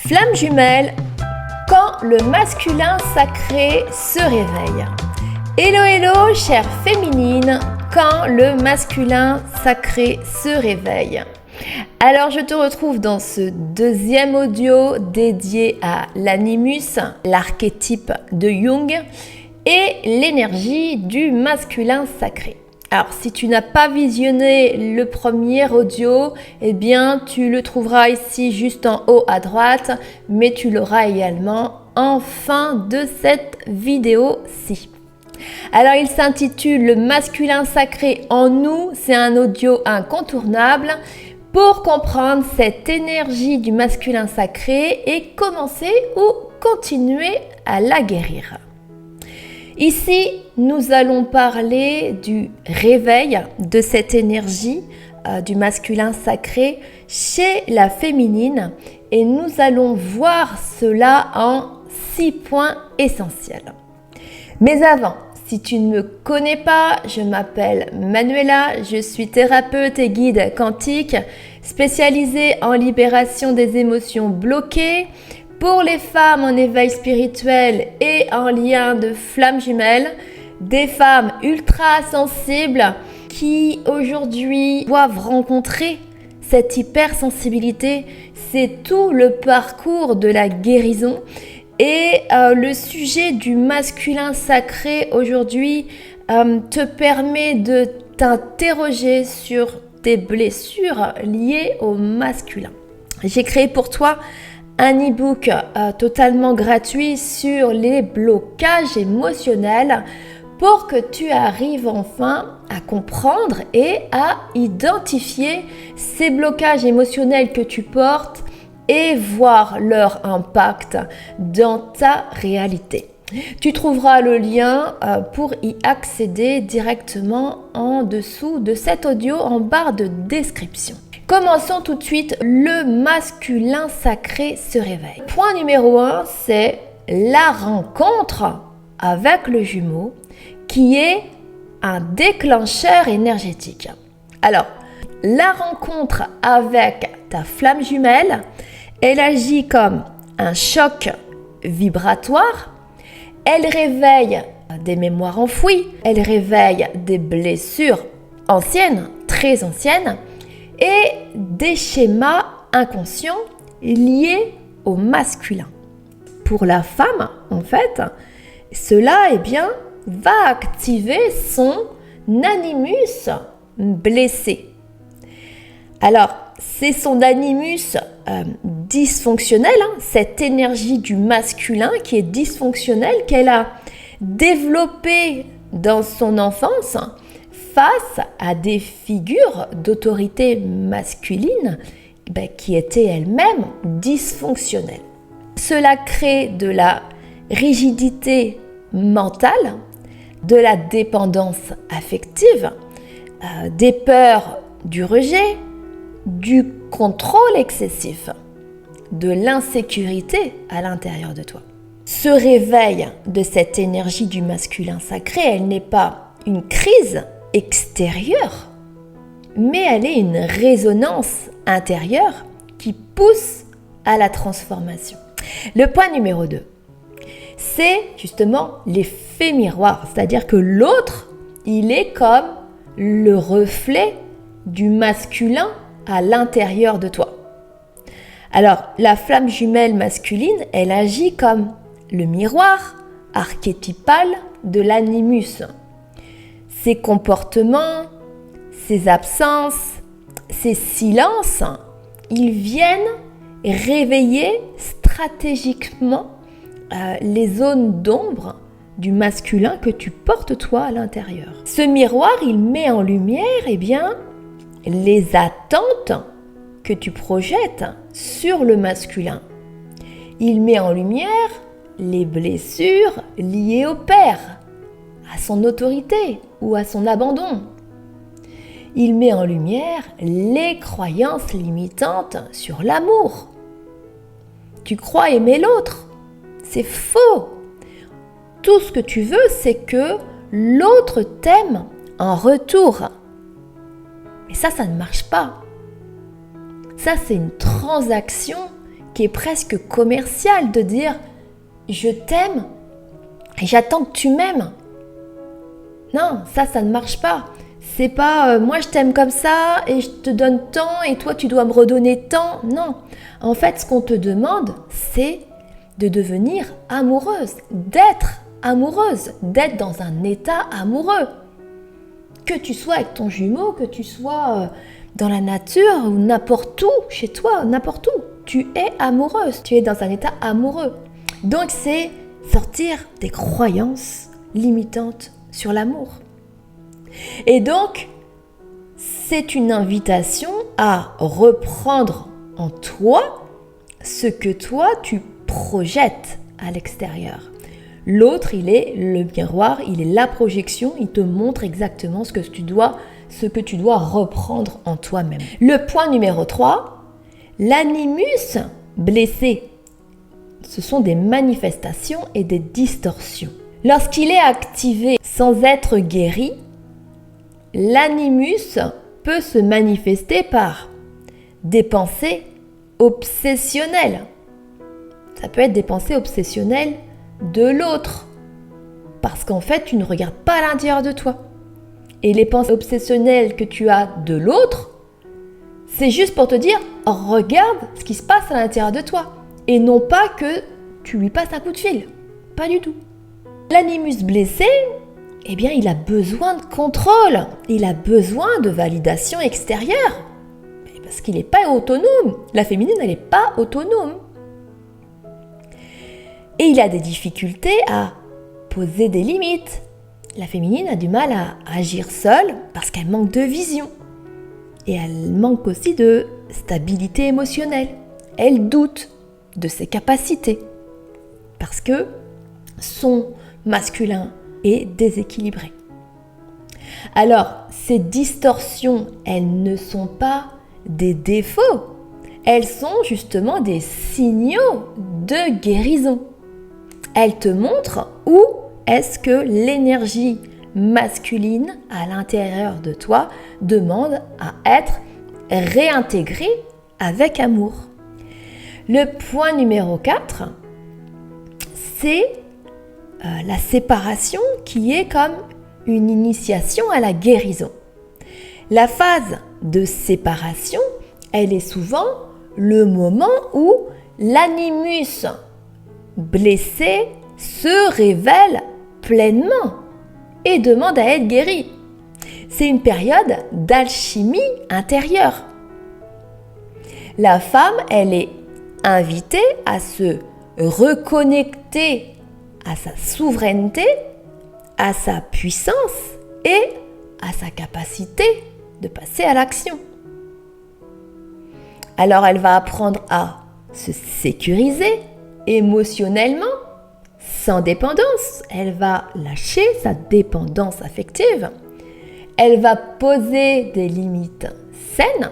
Flamme jumelle, quand le masculin sacré se réveille. Hello hello, chère féminine, quand le masculin sacré se réveille. Alors je te retrouve dans ce deuxième audio dédié à l'animus, l'archétype de Jung et l'énergie du masculin sacré. Alors si tu n'as pas visionné le premier audio, eh bien tu le trouveras ici juste en haut à droite, mais tu l'auras également en fin de cette vidéo-ci. Alors il s'intitule Le masculin sacré en nous, c'est un audio incontournable pour comprendre cette énergie du masculin sacré et commencer ou continuer à la guérir. Ici, nous allons parler du réveil de cette énergie du masculin sacré chez la féminine et nous allons voir cela en 6 points essentiels. Mais avant, si tu ne me connais pas, je m'appelle Manuela, je suis thérapeute et guide quantique spécialisée en libération des émotions bloquées pour les femmes en éveil spirituel et en lien de flamme jumelle, des femmes ultra sensibles qui aujourd'hui doivent rencontrer cette hypersensibilité. C'est tout le parcours de la guérison. Et le sujet du masculin sacré aujourd'hui te permet de t'interroger sur tes blessures liées au masculin. J'ai créé pour toi un e-book totalement gratuit sur les blocages émotionnels pour que tu arrives enfin à comprendre et à identifier ces blocages émotionnels que tu portes et voir leur impact dans ta réalité. Tu trouveras le lien pour y accéder directement en dessous de cet audio en barre de description. Commençons tout de suite, le masculin sacré se réveille. Point numéro 1, c'est la rencontre avec le jumeau qui est un déclencheur énergétique. Alors, la rencontre avec ta flamme jumelle, elle agit comme un choc vibratoire, elle réveille des mémoires enfouies, elle réveille des blessures anciennes, très anciennes, et des schémas inconscients liés au masculin. Pour la femme, en fait, cela va activer son animus blessé. Alors, c'est son animus dysfonctionnel, cette énergie du masculin qui est dysfonctionnelle, qu'elle a développée dans son enfance face à des figures d'autorité masculine qui étaient elles-mêmes dysfonctionnelles. Cela crée de la rigidité mentale, de la dépendance affective, des peurs du rejet, du contrôle excessif, de l'insécurité à l'intérieur de toi. Ce réveil de cette énergie du masculin sacré, elle n'est pas une crise extérieure, mais elle est une résonance intérieure qui pousse à la transformation. Le point numéro 2, c'est justement l'effet miroir, c'est-à-dire que l'autre, il est comme le reflet du masculin à l'intérieur de toi. Alors, la flamme jumelle masculine, elle agit comme le miroir archétypal de l'animus. Ses comportements, ses absences, ses silences, ils viennent réveiller stratégiquement les zones d'ombre du masculin que tu portes toi à l'intérieur. Ce miroir, il met en lumière les attentes que tu projettes sur le masculin. Il met en lumière les blessures liées au père, à son autorité ou à son abandon. Il met en lumière les croyances limitantes sur l'amour. Tu crois aimer l'autre, c'est faux. Tout ce que tu veux, c'est que l'autre t'aime en retour. Mais ça ne marche pas. Ça, c'est une transaction qui est presque commercial de dire « je t'aime et j'attends que tu m'aimes ». Non, ça ne marche pas. C'est pas moi je t'aime comme ça et je te donne tant et toi tu dois me redonner tant. Non, en fait ce qu'on te demande c'est de devenir amoureuse, d'être dans un état amoureux. Que tu sois avec ton jumeau, que tu sois dans la nature ou n'importe où, chez toi, n'importe où. Tu es amoureuse, tu es dans un état amoureux. Donc c'est sortir des croyances limitantes sur l'amour. Et donc, c'est une invitation à reprendre en toi ce que toi tu projettes à l'extérieur. L'autre, il est le miroir, il est la projection, il te montre exactement ce que tu dois reprendre en toi-même. Le point numéro 3, l'animus blessé. Ce sont des manifestations et des distorsions. Lorsqu'il est activé sans être guéri, l'animus peut se manifester par des pensées obsessionnelles. Ça peut être des pensées obsessionnelles de l'autre. Parce qu'en fait, tu ne regardes pas à l'intérieur de toi. Et les pensées obsessionnelles que tu as de l'autre, c'est juste pour te dire, regarde ce qui se passe à l'intérieur de toi. Et non pas que tu lui passes un coup de fil. Pas du tout. L'animus blessé, eh bien, il a besoin de contrôle. Il a besoin de validation extérieure. Parce qu'il n'est pas autonome. La féminine, elle n'est pas autonome. Et il a des difficultés à poser des limites. La féminine a du mal à agir seule parce qu'elle manque de vision. Et elle manque aussi de stabilité émotionnelle. Elle doute de ses capacités parce que son masculin est déséquilibré. Alors, ces distorsions, elles ne sont pas des défauts. Elles sont justement des signaux de guérison. Elles te montrent où est-ce que l'énergie masculine à l'intérieur de toi demande à être réintégrée avec amour. Le point numéro 4, c'est la séparation qui est comme une initiation à la guérison. La phase de séparation, elle est souvent le moment où l'animus blessé se révèle pleinement et demande à être guéri. C'est une période d'alchimie intérieure. La femme, elle est invitée à se reconnecter à sa souveraineté, à sa puissance et à sa capacité de passer à l'action. Alors elle va apprendre à se sécuriser émotionnellement, sans dépendance. Elle va lâcher sa dépendance affective. Elle va poser des limites saines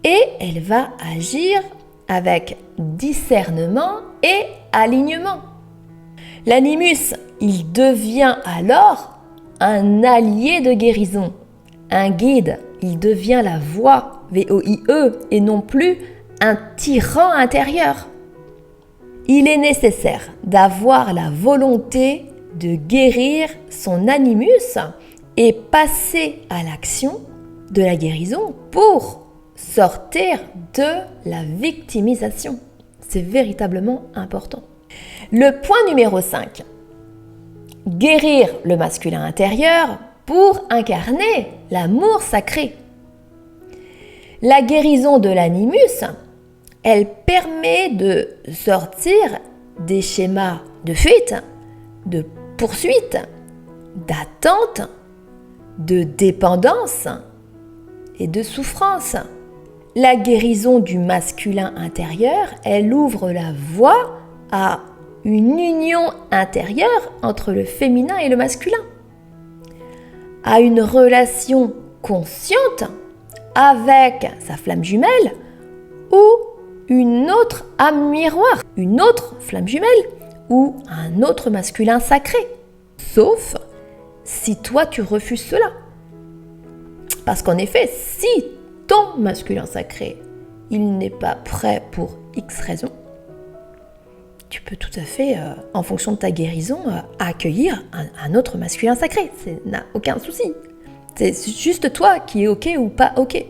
et elle va agir avec discernement et alignement. L'animus, il devient alors un allié de guérison, un guide. Il devient la voix, V-O-I-E, et non plus un tyran intérieur. Il est nécessaire d'avoir la volonté de guérir son animus et passer à l'action de la guérison pour sortir de la victimisation. C'est véritablement important. Le point numéro 5. Guérir le masculin intérieur pour incarner l'amour sacré. La guérison de l'animus, elle permet de sortir des schémas de fuite, de poursuite, d'attente, de dépendance et de souffrance. La guérison du masculin intérieur, elle ouvre la voie à une union intérieure entre le féminin et le masculin, à une relation consciente avec sa flamme jumelle ou une autre âme miroir, une autre flamme jumelle ou un autre masculin sacré. Sauf si toi tu refuses cela. Parce qu'en effet, si ton masculin sacré, il n'est pas prêt pour X raisons, tu peux tout à fait, en fonction de ta guérison, accueillir un autre masculin sacré. Ça n'a aucun souci. C'est juste toi qui es OK ou pas OK.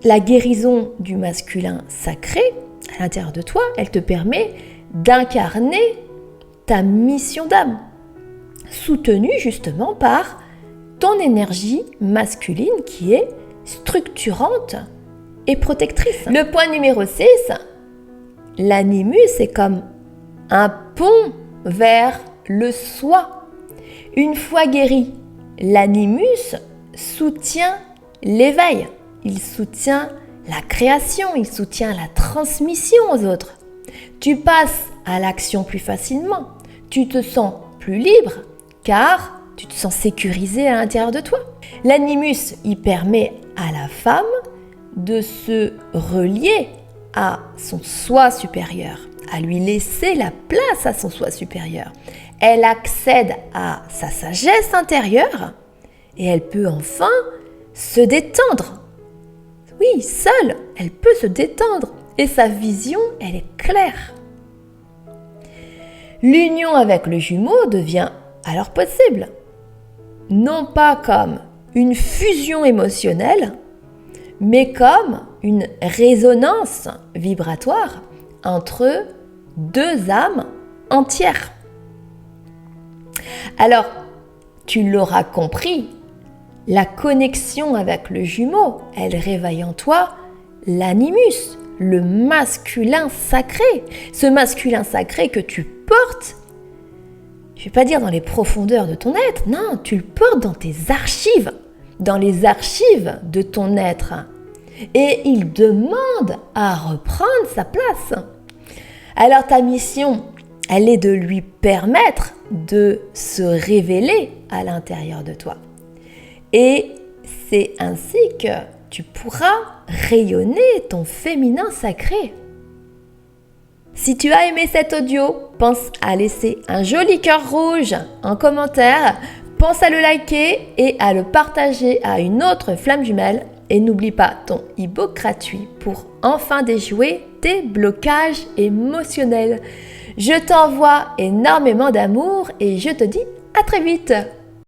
La guérison du masculin sacré, à l'intérieur de toi, elle te permet d'incarner ta mission d'âme, soutenue justement par ton énergie masculine qui est structurante et protectrice. Le point numéro 6, l'animus est comme un pont vers le soi. Une fois guéri, l'animus soutient l'éveil, il soutient la création, il soutient la transmission aux autres. Tu passes à l'action plus facilement, tu te sens plus libre car tu te sens sécurisé à l'intérieur de toi. L'animus, il permet à la femme de se relier à son soi supérieur, à lui laisser la place à son soi supérieur. Elle accède à sa sagesse intérieure et elle peut enfin se détendre. Oui, seule, elle peut se détendre et sa vision, elle est claire. L'union avec le jumeau devient alors possible, non pas comme une fusion émotionnelle, mais comme une résonance vibratoire entre deux âmes entières. Alors, tu l'auras compris, la connexion avec le jumeau, elle réveille en toi l'animus, le masculin sacré. Ce masculin sacré que tu portes, je ne vais pas dire dans les profondeurs de ton être, non, tu le portes dans tes archives, dans les archives de ton être. Et il demande à reprendre sa place. Alors ta mission, elle est de lui permettre de se révéler à l'intérieur de toi. Et c'est ainsi que tu pourras rayonner ton féminin sacré. Si tu as aimé cet audio, pense à laisser un joli cœur rouge en commentaire, pense à le liker et à le partager à une autre flamme jumelle. Et n'oublie pas ton e-book gratuit pour enfin déjouer tes blocages émotionnels. Je t'envoie énormément d'amour et je te dis à très vite.